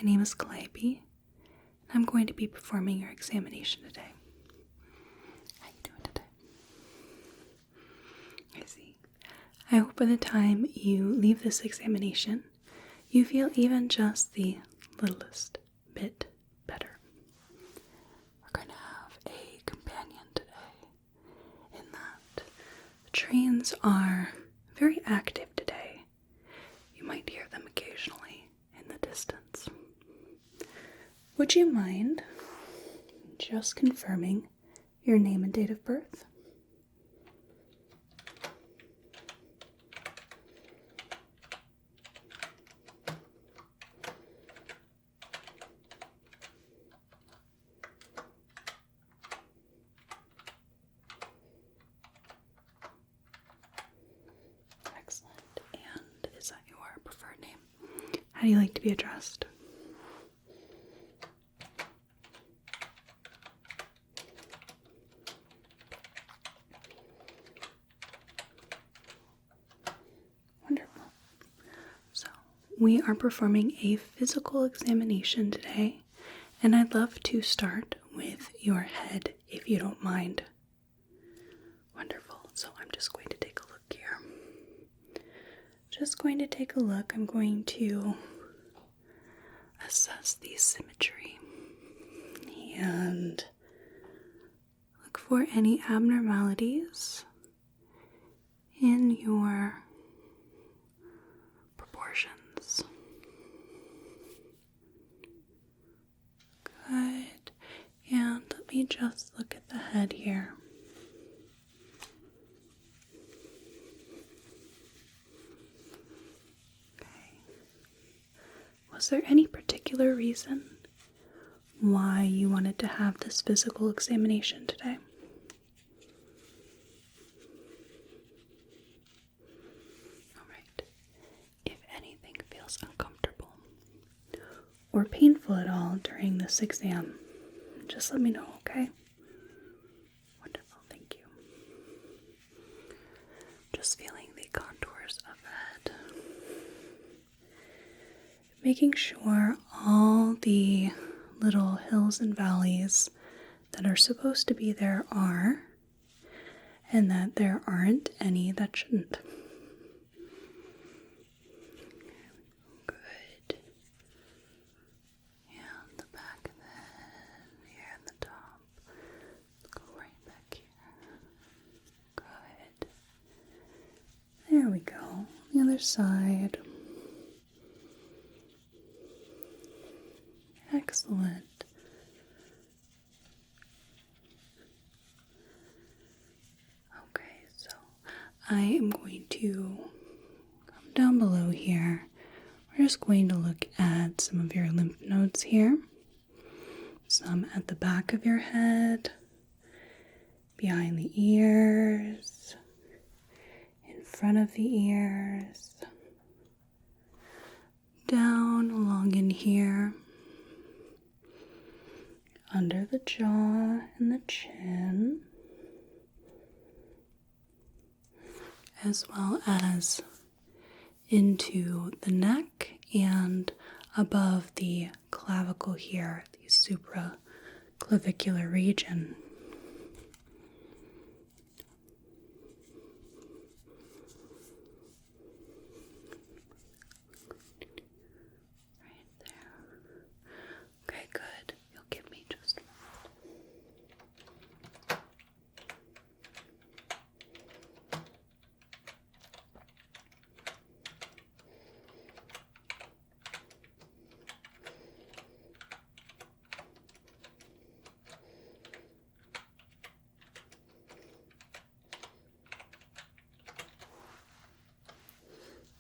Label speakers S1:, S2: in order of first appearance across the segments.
S1: My name is Calliope, and I'm going to be performing your examination today. How you doing today? I see. I hope by the time you leave this examination, you feel even just the littlest bit better. We're going to have a companion today, in that the trains are very active today. You might hear them occasionally in the distance. Would you mind just confirming your name and date of birth? Excellent. And is that your preferred name? How do you like to be addressed? Wonderful. So, we are performing a physical examination today, and I'd love to start with your head, if you don't mind. Wonderful. So I'm just going to take a look here. I'm going to assess the symmetry and look for any abnormalities in your proportions. Good. And let me just look at the head here. Was there any particular reason why you wanted to have this physical examination today? Alright. If anything feels uncomfortable or painful at all during this exam, just let me know, okay? Wonderful, thank you. Just feeling the contours of the head. Making sure all the little hills and valleys that are supposed to be there are, and that there aren't any that shouldn't. Good. And the back of the head, here and the top. Let's go right back here. Good. There we go. The other side. Excellent. Okay, so I am going to come down below here. We're just going to look at some of your lymph nodes here. Some at the back of your head, behind the ears, in front of the ears, down along in here, under the jaw and the chin, as well as into the neck and above the clavicle here, the supraclavicular region. Right there. Okay, good. You'll give me just a moment.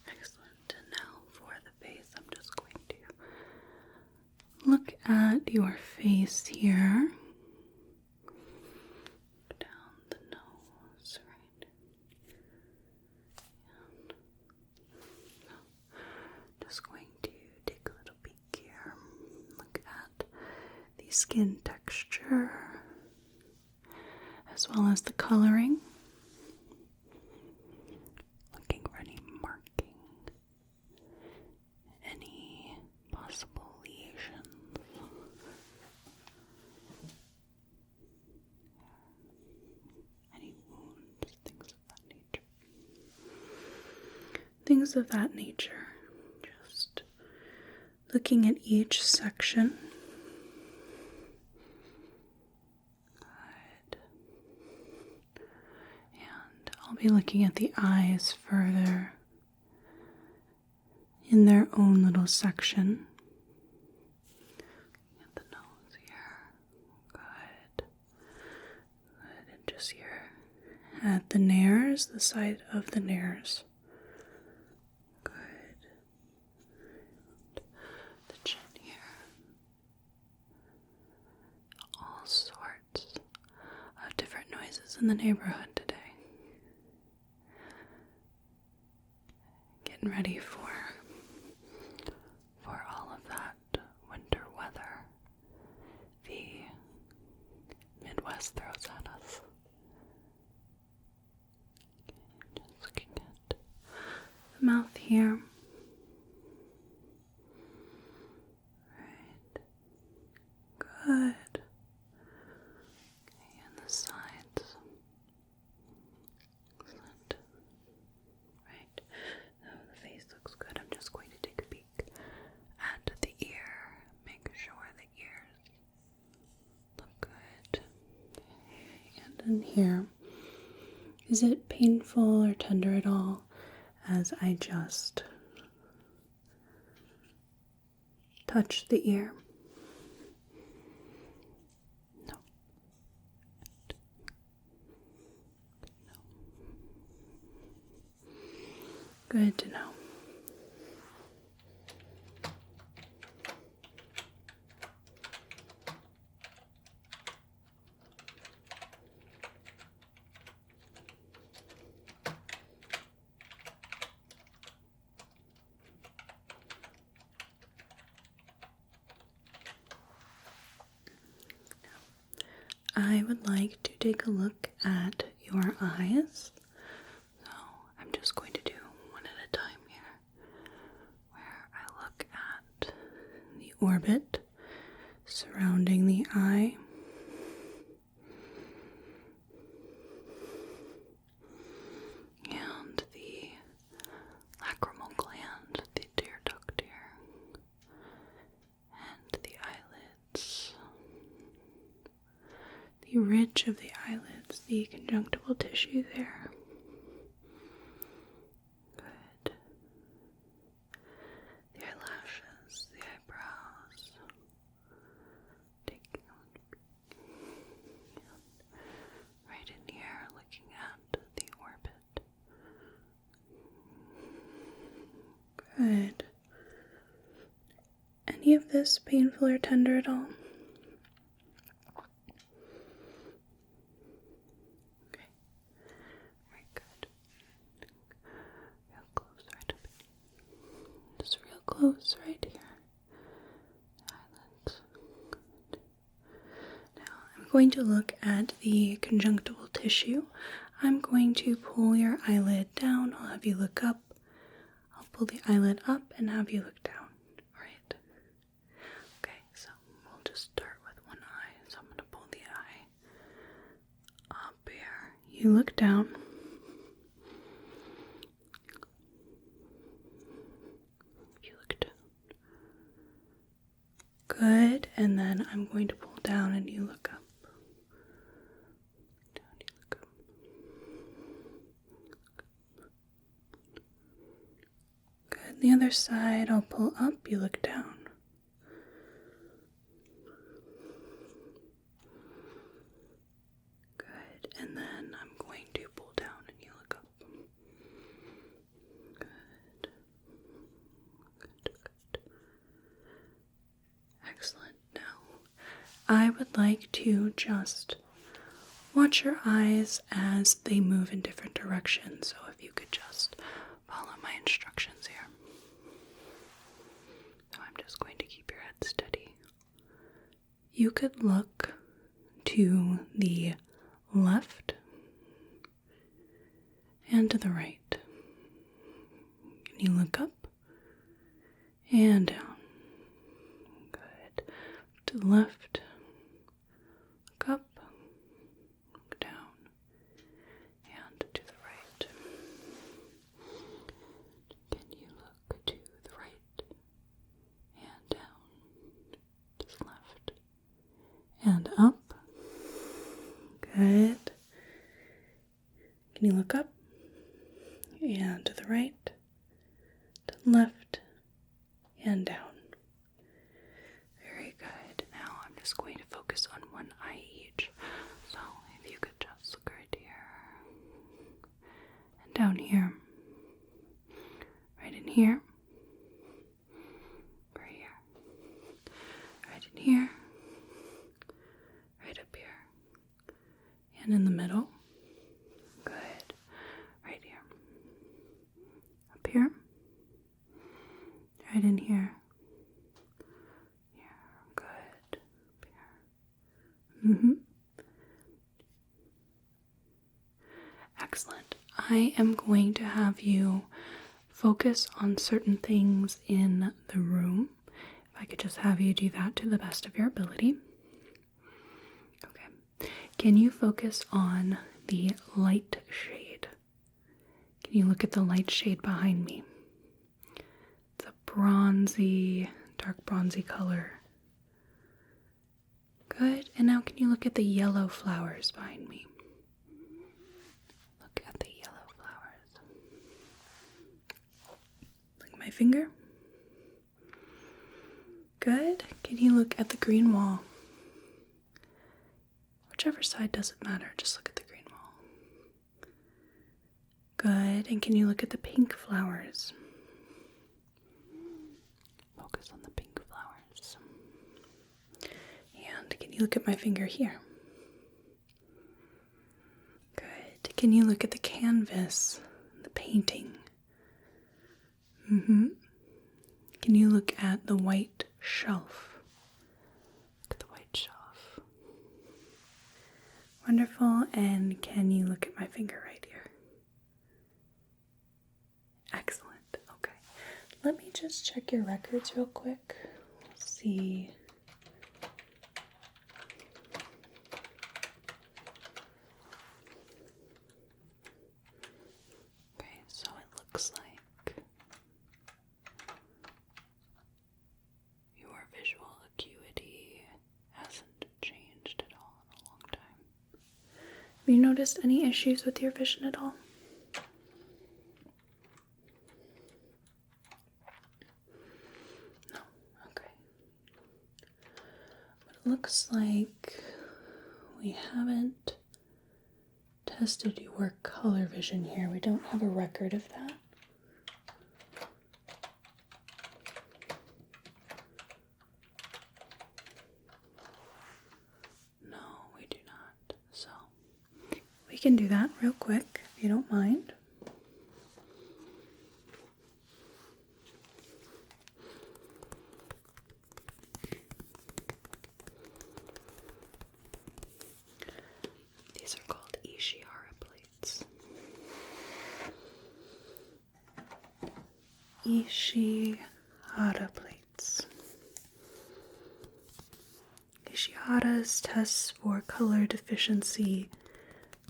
S1: Excellent. And now for the face, I'm just going to look at your face here. Down the nose, right? And just going to take a little peek here. Look at the skin texture, as well as the coloring. Looking for any marking, any possible lesions. things of that nature. Just looking at each section. Good. And I'll be looking at the eyes further in their own little section. At the nose here. Good. Good. And just here at the nares, the side of the nares. Good. The chin here. All sorts of different noises in the neighborhood today. Getting ready for all of that winter weather the Midwest throws at us. Just looking at the mouth here. Right. Good. Okay, and the sides. Excellent. Right. So the face looks good. I'm just going to take a peek at the ear. Make sure the ears look good. Okay. And in here, is it painful or tender at all as I just touch the ear? No. No. Good to know. I would like to take a look at your eyes. So I'm just going to do one at a time here, where I look at the orbit surrounding the eye. And the lacrimal gland, the tear duct here, and the eyelids. The ridge of the eyelids, the conjunctival tissue there. Good. The eyelashes, the eyebrows. Taking a look right in here, looking at the orbit. Good. Any of this painful or tender at all? Close right here. Eyelids. Good. Now I'm going to look at the conjunctival tissue. I'm going to pull your eyelid down. I'll have you look up. I'll pull the eyelid up and have you look down. Alright. Okay, so we'll just start with one eye. So I'm going to pull the eye up here. You look down. Good, and then I'm going to pull down and you look up. Down, you look up. Good, the other side I'll pull up, you look down. Good, and then I'm going to pull down and you look up. Good. Good. Excellent. Now, I would like to just watch your eyes as they move in different directions. So if you could just follow my instructions here. So I'm just going to keep your head steady. You could look to the left and to the right. Can you look up and down? To the left, look up, look down, and to the right. Can you look up? And to the right, to the left, and down. Very good. Now I'm just going to focus on one eye each. So if you could just look right here, and down here, right in here, right here, right in here, right up here, and in the middle. Good. Right here. Up here. Right in here. Here. Good. Up here. Excellent. I am going to have you focus on certain things in the room. If I could just have you do that to the best of your ability. Okay. Can you focus on the light shade? Can you look at the light shade behind me? It's a bronzy, dark bronzy color. Good. And now can you look at the yellow flowers behind me? Look at the yellow flowers. Look at my finger. Good. Can you look at the green wall? Whichever side doesn't matter, just look at the green wall. Good. And can you look at the pink flowers? Focus on the pink flowers. And can you look at my finger here? Good. Can you look at the canvas, the painting? Can you look at the white shelf? Look at the white shelf. Wonderful. And can you look at my finger right here? Excellent. Okay. Let me just check your records real quick. Let's see. Okay, so it looks like your visual acuity hasn't changed at all in a long time. Have you noticed any issues with your vision at all? No. Okay. But it looks like we haven't tested your color vision here. We don't have a record of that. No, we do not. So we can do that real quick if you don't mind. These are called Ishihara plates. Ishihara plates. Ishihara's tests for color deficiency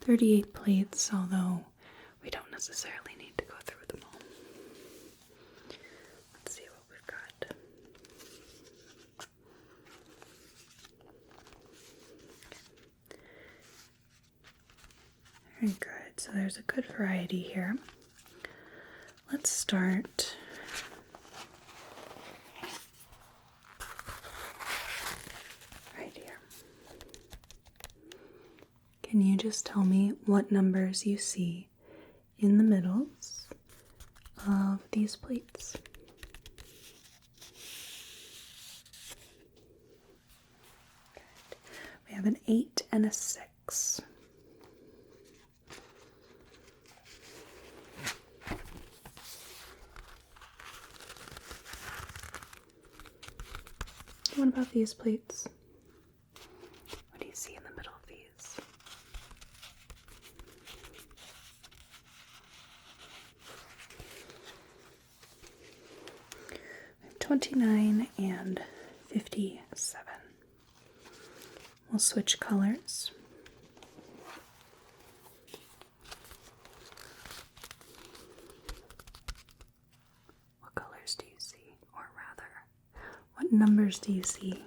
S1: 38 plates, although we don't necessarily need to go through them all. Let's see what we've got. Very good. So there's a good variety here. Let's start right here. Can you just tell me what numbers you see in the middles of these plates? Good. We have an 8 and a 6. What about these plates? What do you see in the middle of these? We have 29 and 57. We'll switch colors. What colors do you see? Or rather, what numbers do you see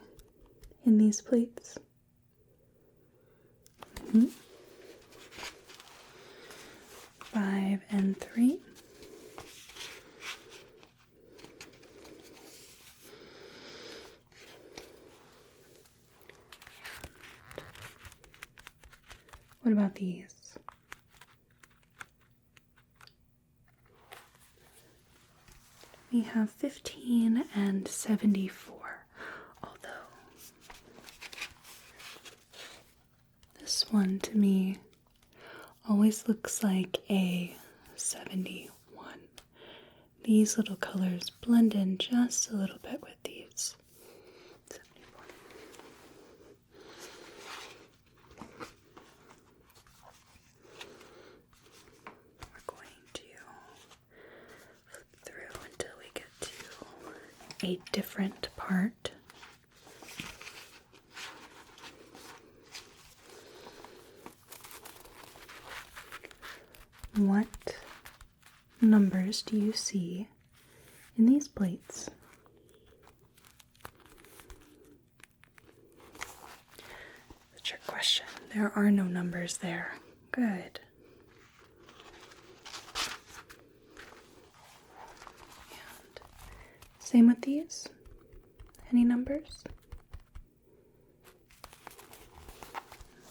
S1: in these plates? What about these? We have 15 and 74, although this one to me always looks like a 71. These little colors blend in just a little bit with these. 74. We're going to flip through until we get to a different part. What numbers do you see in these plates? The trick question. There are no numbers there. Good. And same with these. Any numbers?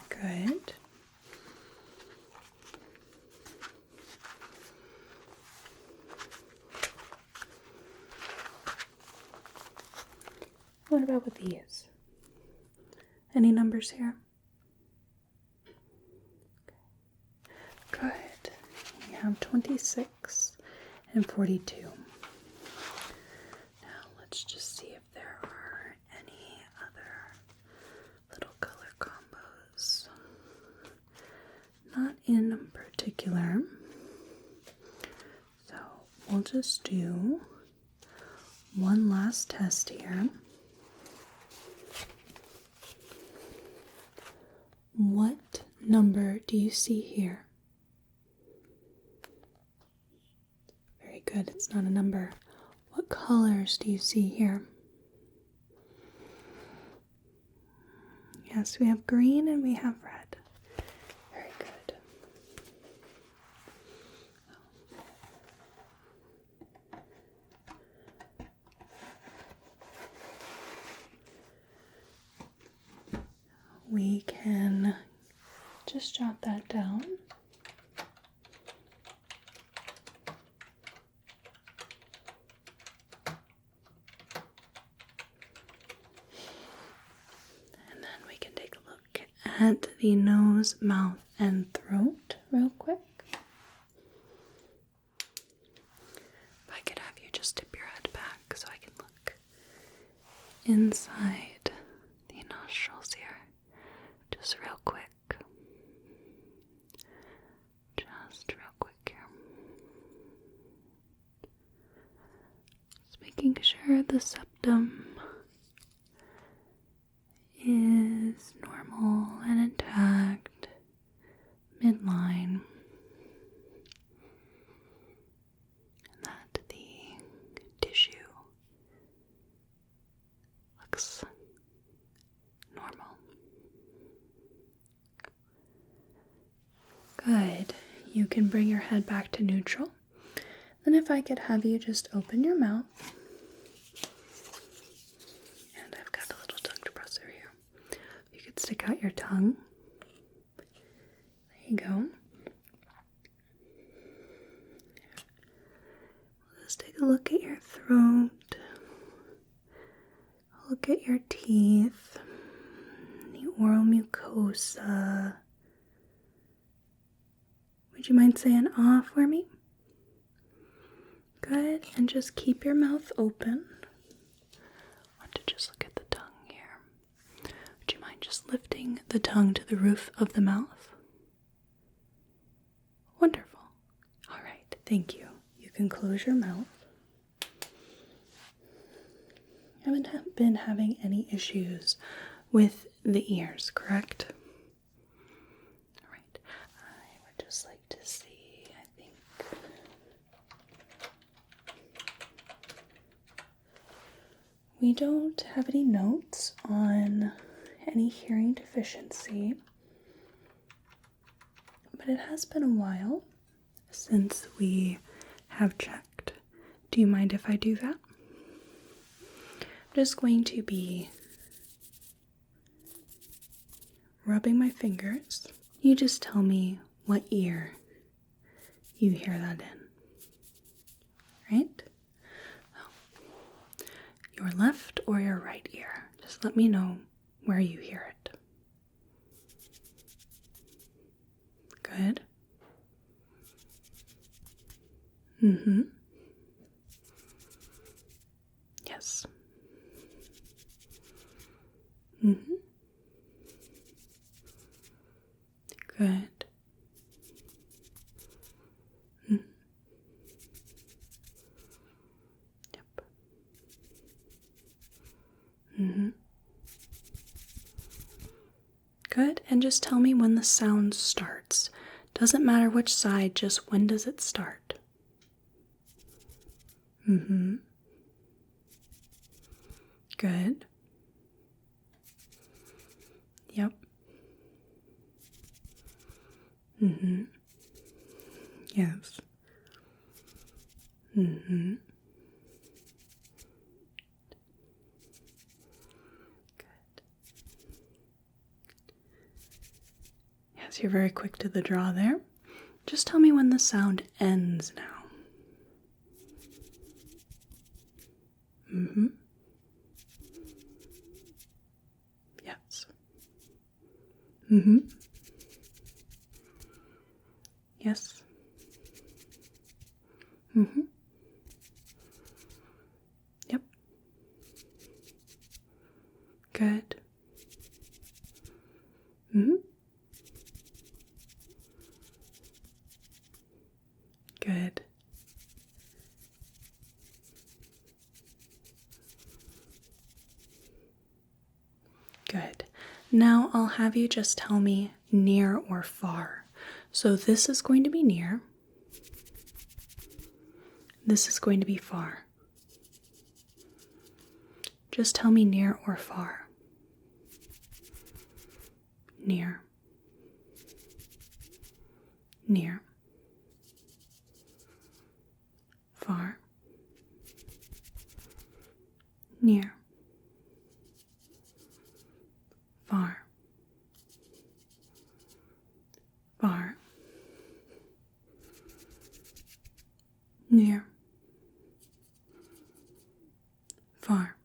S1: Good. What about with these? Any numbers here? Good. We have 26 and 42. Now let's just see if there are any other little color combos. Not in particular. So we'll just do one last test here. What number do you see here? Very good, it's not a number. What colors do you see here? Yes, we have green and we have red. Very good. We can just jot that down. And then we can take a look at the nose, mouth, and throat real quick. If I could have you just tip your head back so I can look inside the nostrils here. Just real quick. Just real quick here. Just making sure the septum is normal and intact, midline, and that the tissue looks normal. Good. You can bring your head back to neutral. Then if I could have you just open your mouth. And I've got a little tongue depressor here. You could stick out your tongue. There you go. Let's take a look at your throat. Look at your teeth. The oral mucosa. Would you mind saying ah for me? Good. And just keep your mouth open. I want to just look at the tongue here. Would you mind just lifting the tongue to the roof of the mouth? Wonderful. All right. Thank you. You can close your mouth. I haven't been having any issues with the ears, correct? Just like to see, I think. We don't have any notes on any hearing deficiency, but it has been a while since we have checked. Do you mind if I do that? I'm just going to be rubbing my fingers You just tell me what ear you hear that in. Right? Your left or your right ear. Just let me know where you hear it. Good. Mm-hmm. Yes. Mm-hmm. Good. Mm-hmm. Yep. Mm-hmm. Good. And just tell me when the sound starts. Doesn't matter which side, just when does it start? Mm-hmm. Good. Yep. Mm-hmm. Yes. Mm-hmm. Good. Yes, you're very quick to the draw there. Just tell me when the sound ends now. Mm-hmm. Yes. Mm-hmm. Yes. Mm-hmm. Yep. Good. Mm-hmm. Good. Good. Now I'll have you just tell me near or far. So this is going to be near. This is going to be far. Just tell me near or far. Near. Near. Far. Near. Far. Far. Near. Far.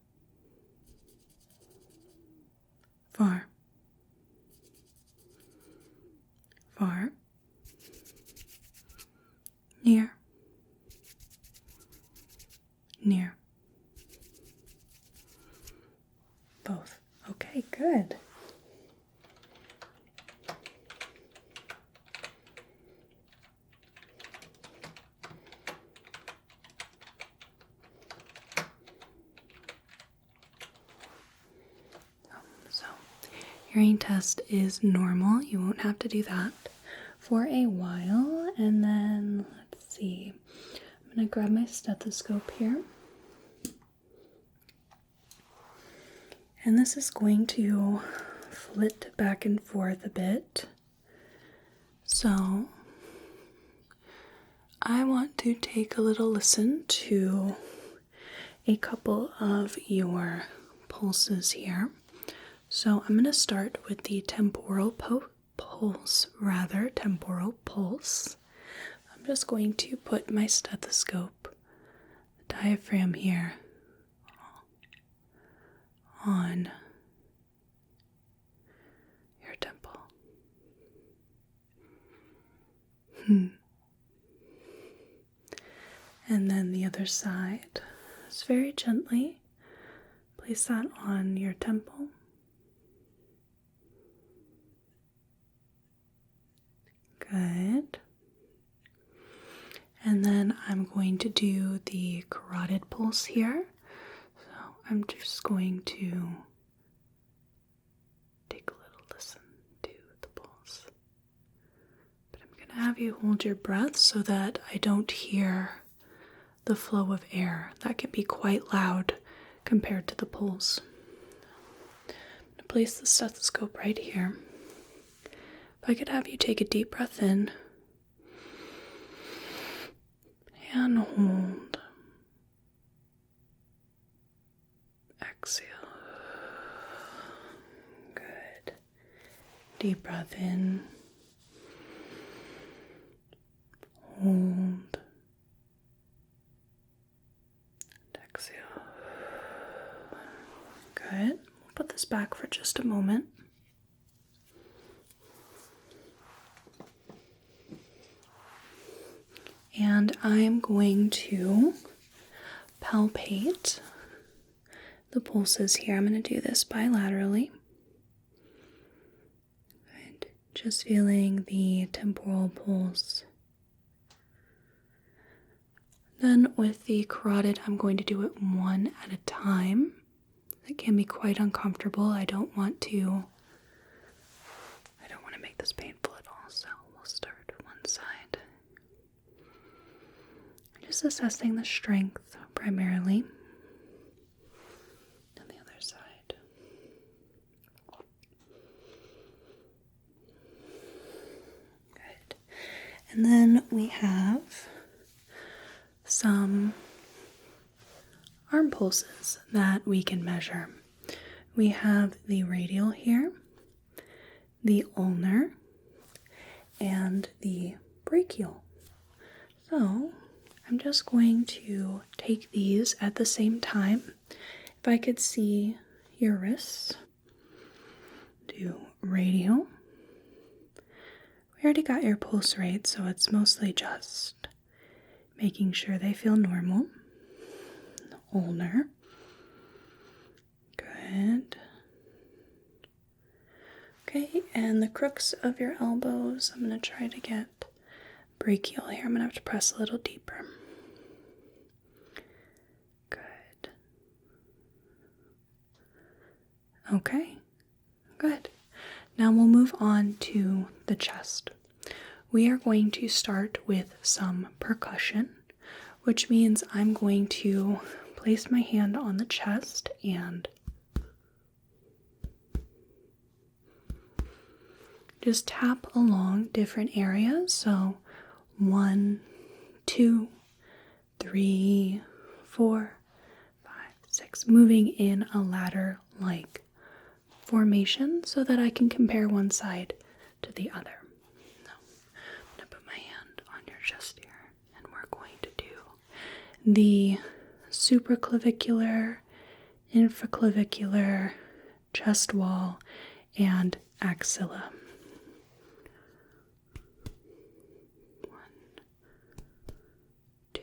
S1: Far. Far. Near. Near. Both. Okay, good. So, hearing test is normal. You won't have to do that for a while. And then, let's see. I'm going to grab my stethoscope here. And this is going to flit back and forth a bit. So, I want to take a little listen to a couple of your pulses here. So I'm going to start with the temporal pulse. I'm just going to put my stethoscope, the diaphragm here, on your temple. And then the other side, just very gently place that on your temple. Good. And then I'm going to do the carotid pulse here. So I'm just going to take a little listen to the pulse. But I'm going to have you hold your breath so that I don't hear the flow of air. That can be quite loud compared to the pulse. I'm going to place the stethoscope right here. If I could have you take a deep breath in and hold. Exhale. Good. Deep breath in Hold. And exhale. Good. We'll put this back for just a moment. And I'm going to palpate the pulses here. I'm going to do this bilaterally. Good. Just feeling the temporal pulse. Then with the carotid, I'm going to do it one at a time. It can be quite uncomfortable. I don't want to make this painful at all, so we'll start one side. Just assessing the strength primarily. And the other side. Good. And then we have some arm pulses that we can measure. We have the radial here, the ulnar, and the brachial. So I'm just going to take these at the same time. If I could see your wrists, do radial. We already got your pulse rate, so it's mostly just making sure they feel normal. Ulnar. Good. Okay, and the crooks of your elbows, I'm going to try to get brachial here. I'm going to have to press a little deeper. Good. Okay, good. Now we'll move on to the chest. We are going to start with some percussion, which means I'm going to place my hand on the chest and just tap along different areas. So 1, 2, 3, 4, 5, 6, moving in a ladder-like formation so that I can compare one side to the other. So I'm going to put my hand on your chest here, and we're going to do the supraclavicular, infraclavicular, chest wall, and axilla. 1, 2,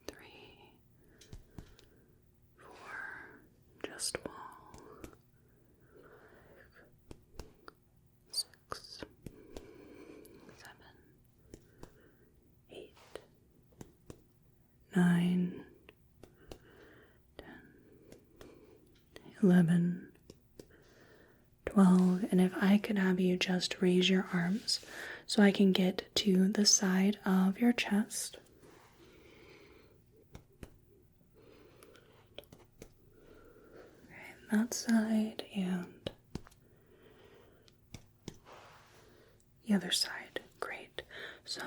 S1: 3, 4, chest wall. 6, 7, 8, 9, 10, 11, 12, and if I could have you just raise your arms so I can get to the side of your chest. Okay, that side and the other side. Great. So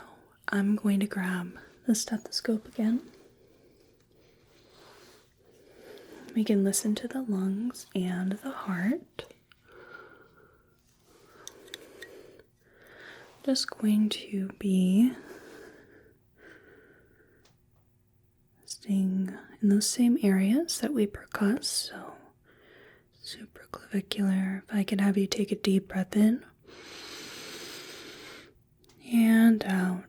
S1: I'm going to grab the stethoscope again. We can listen to the lungs and the heart. Just going to be staying in those same areas that we percuss. So supraclavicular. If I could have you take a deep breath in and out.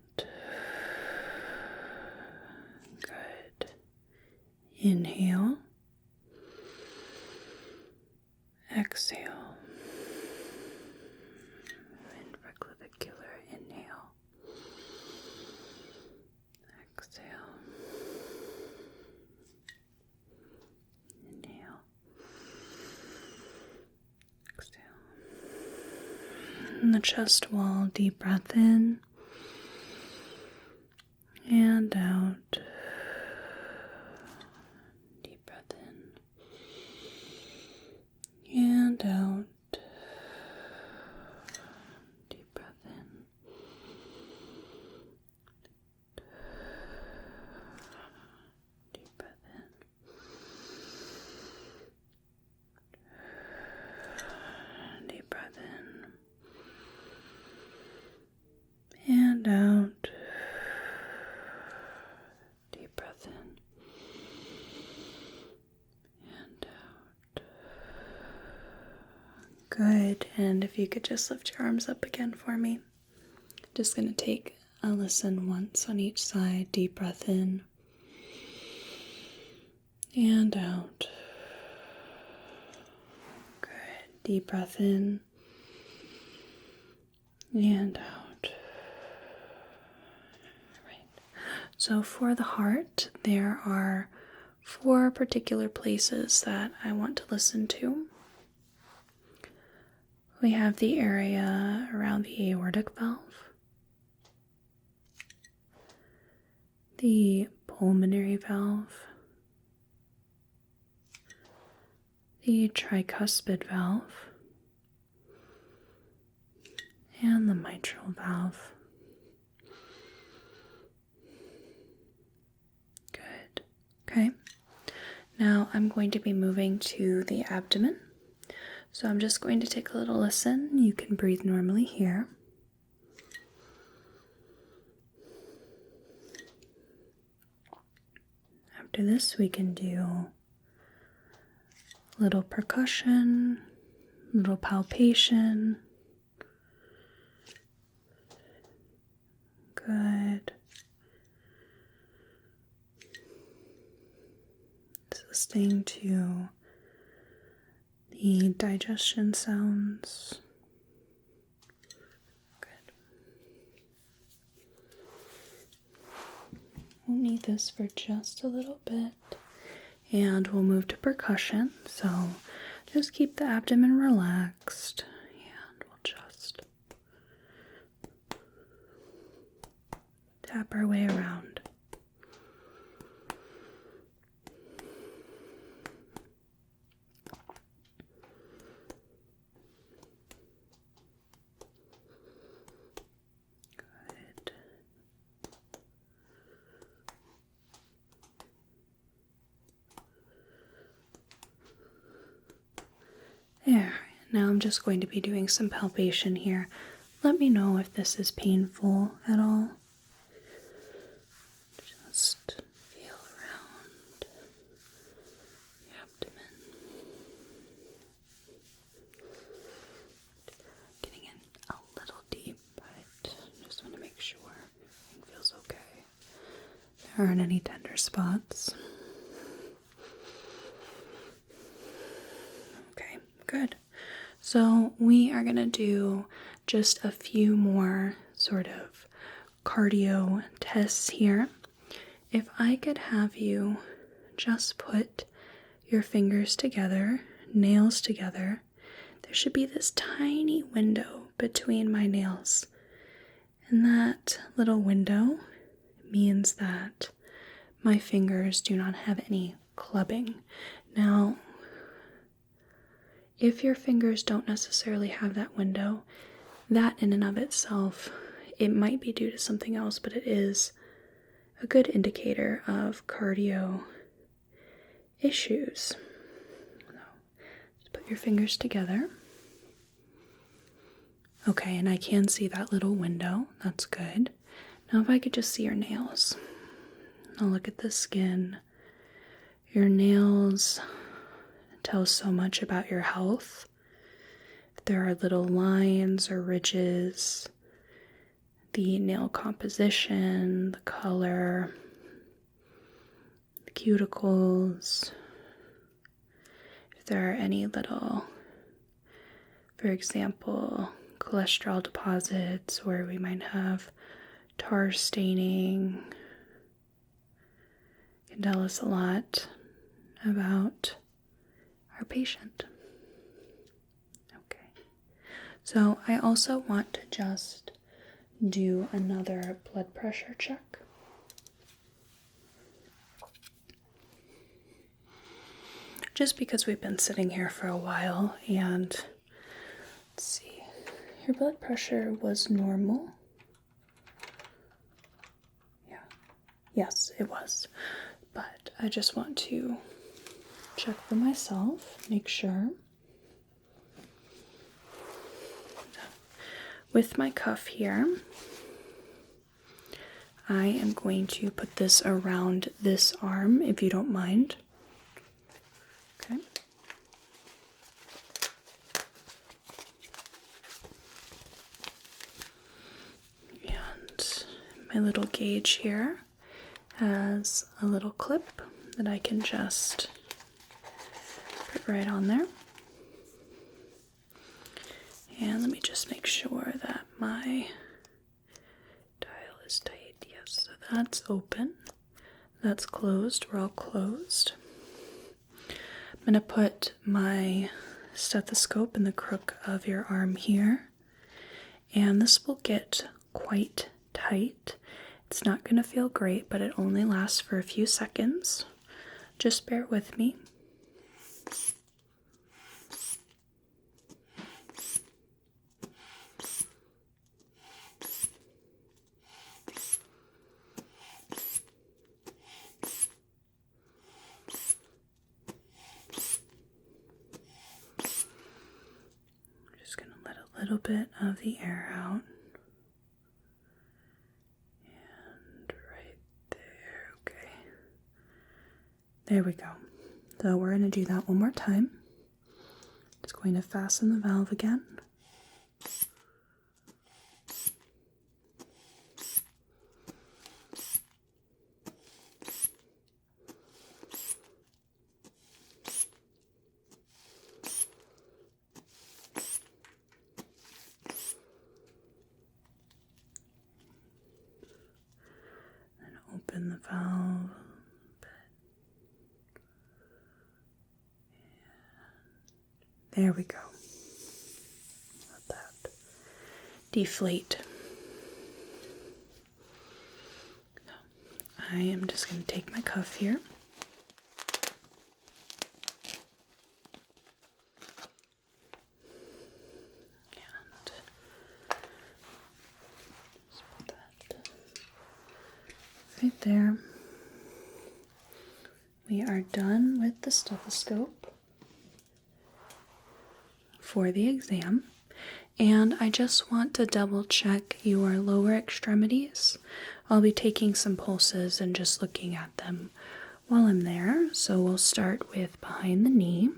S1: Good. Inhale. Exhale. Infraclavicular. Inhale. Exhale. Inhale. Exhale. And the chest wall, deep breath in and out. Deep breath in and out. Deep breath in. Deep breath in. Deep breath in. Good. And if you could just lift your arms up again for me. Just going to take a listen once on each side. Deep breath in and out. Good. Deep breath in and out. Right. So for the heart, there are 4 particular places that I want to listen to. We have the area around the aortic valve, the pulmonary valve, the tricuspid valve, and the mitral valve. Good. Okay. Now I'm going to be moving to the abdomen. So I'm just going to take a little listen. You can breathe normally here. After this, we can do a little percussion, a little palpation. Good. Listening to the digestion sounds. Good. We'll need this for just a little bit. And we'll move to percussion. So just keep the abdomen relaxed. And we'll just tap our way around. There. Now I'm just going to be doing some palpation here. Let me know if this is painful at all. Just feel around the abdomen. Getting in a little deep, but just want to make sure it feels okay. There aren't any tender spots. Good. So we are going to do just a few more sort of cardio tests here. If I could have you just put your fingers together, nails together, there should be this tiny window between my nails. And that little window means that my fingers do not have any clubbing. Now, if your fingers don't necessarily have that window, that in and of itself, it might be due to something else, but it is a good indicator of cardio issues. So, just put your fingers together. Okay, and I can see that little window. That's good. Now if I could just see your nails. Now look at the skin. Your nails tell so much about your health. If there are little lines or ridges, the nail composition, the color, the cuticles, if there are any little, for example, cholesterol deposits where we might have tar staining, can tell us a lot about our patient. Okay, so I also want to just do another blood pressure check. Just because we've been sitting here for a while, and let's see, your blood pressure was normal. Yeah, yes, it was, but I just want to check for myself, make sure. With my cuff here, I am going to put this around this arm, if you don't mind. Okay. My little gauge here has a little clip that I can just put right on there. And let me just make sure that my dial is tight. Yes, so that's open. That's closed. We're all closed. I'm going to put my stethoscope in the crook of your arm here. And this will get quite tight. It's not going to feel great, but it only lasts for a few seconds. Just bear with me. Just going to let a little bit of the air out. There we go. So we're going to do that one more time. Just going to fasten the valve again. And open the valve. There we go. Let that deflate. I am just going to take my cuff here. And just put that right there. We are done with the stethoscope for the exam, and I just want to double check your lower extremities. I'll be taking some pulses and just looking at them while I'm there. So we'll start with behind the knee.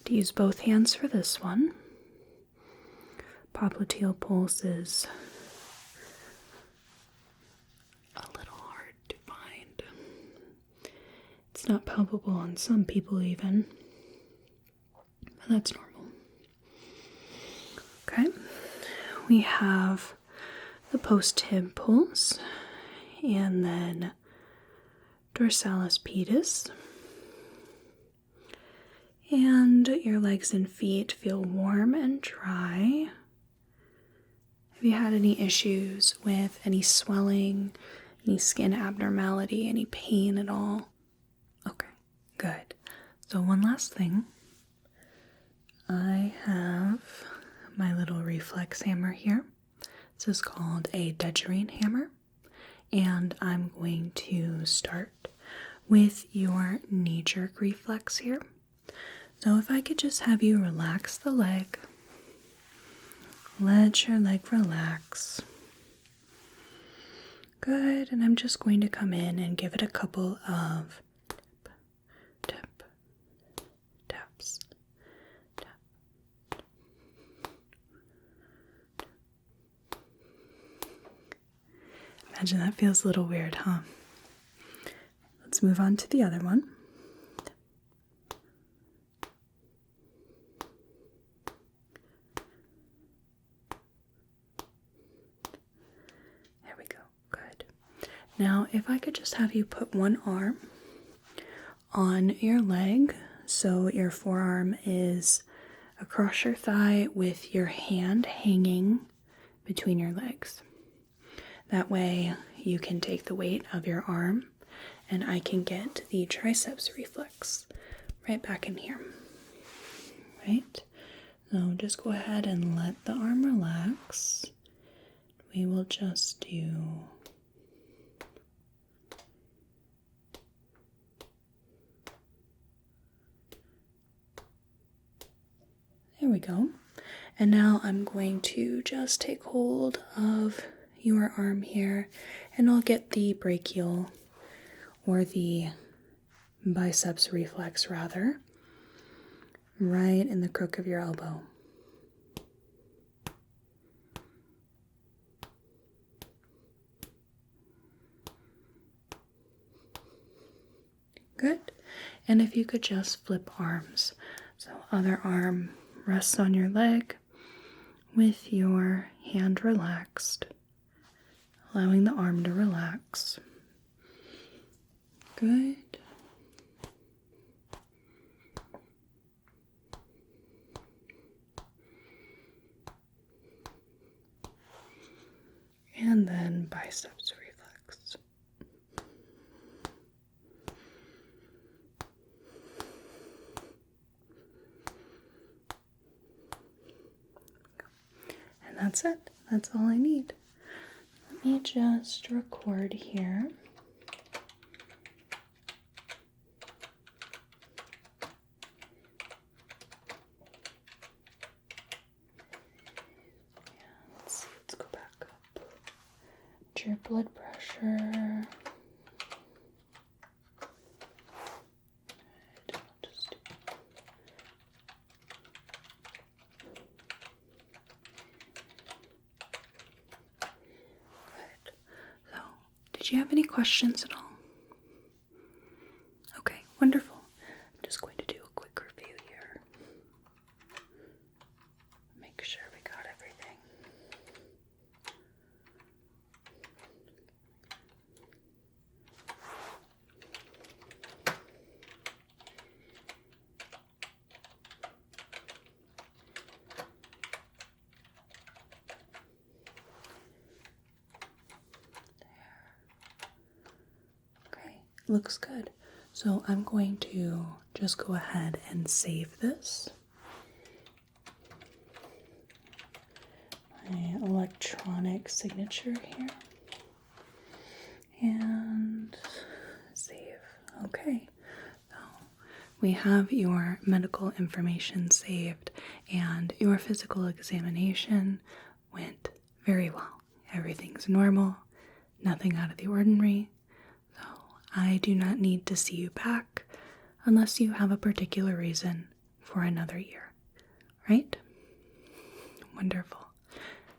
S1: To use both hands for this one. Popliteal pulse is a little hard to find. It's not palpable on some people even. That's normal. Okay, we have the post-hip pulse, and then dorsalis pedis, and your legs and feet feel warm and dry. Have you had any issues with any swelling, any skin abnormality, any pain at all? Okay, good. So one last thing. I have my little reflex hammer here. This is called a Dedgerine hammer, and I'm going to start with your knee-jerk reflex here. So if I could just have you relax the leg, let your leg relax. Good, and I'm just going to come in and give it a couple of taps. Imagine that feels a little weird, huh? Let's move on to the other one. There we go. Good. Now, if I could just have you put one arm on your leg, so your forearm is across your thigh with your hand hanging between your legs. That way you can take the weight of your arm and I can get the triceps reflex right back in here. Right? So just go ahead and let the arm relax. We will just do there we go. And now I'm going to just take hold of your arm here, and I'll get the brachial, or the biceps reflex rather, right in the crook of your elbow. Good. And if you could just flip arms. So other arm rests on your leg with your hand relaxed, allowing the arm to relax. Good. And then biceps reflex. And that's it. That's all I need. Let me just record here. Let's see, let's go back up. Your blood pressure. Did you have any questions at all? Okay, wonderful. I'm just going to do a quick review here. Make sure we got everything. Looks good. So I'm going to just go ahead and save this. My electronic signature here. And save. Okay. So we have your medical information saved and your physical examination went very well. Everything's normal, nothing out of the ordinary. I do not need to see you back unless you have a particular reason for another year, right? Wonderful.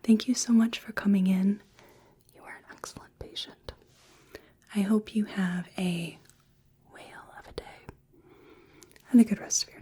S1: Thank you so much for coming in. You are an excellent patient. I hope you have a whale of a day and a good rest of your